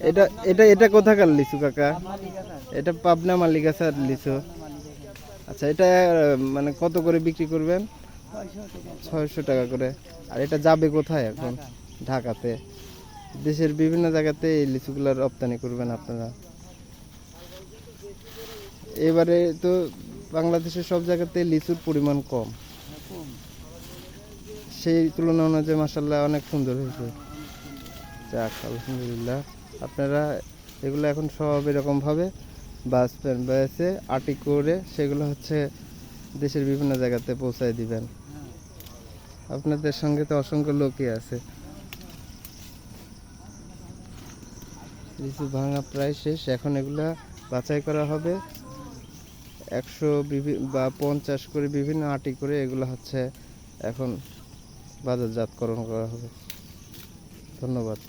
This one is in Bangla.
এটা এটা এটা কোথাকার লিচু কাকা? এটা পাবনা মালিগাছার লিচু। আচ্ছা, এটা মানে কত করে বিক্রি করবেন? 600 টাকা করে। আর এটা যাবে কোথায় এখন? ঢাকাতে। দেশের বিভিন্ন জায়গাতে এই লিচুগুলো রপ্তানি করবেন আপনারা। এবারে তো বাংলাদেশের সব জায়গাতে লিচুর পরিমাণ কম, সেই তুলনা অনুযায়ী মাসাল্লাহ অনেক সুন্দর হয়েছে। যাক আলহামদুলিল্লাহ। আপনারা এগুলো এখন সব এরকমভাবে বাসবেন, বাসে আটি করে সেগুলো হচ্ছে দেশের বিভিন্ন জায়গাতে পৌঁছায় দিবেন। আপনাদের সঙ্গে তো অসংখ্য লোকই আছে। লিচু ভাঙা প্রায় শেষ, এখন এগুলা বাছাই করা হবে। 100 বা 50 করে বিভিন্ন আটি করে এগুলো হচ্ছে এখন বাজারজাতকরণ করা হবে। ধন্যবাদ।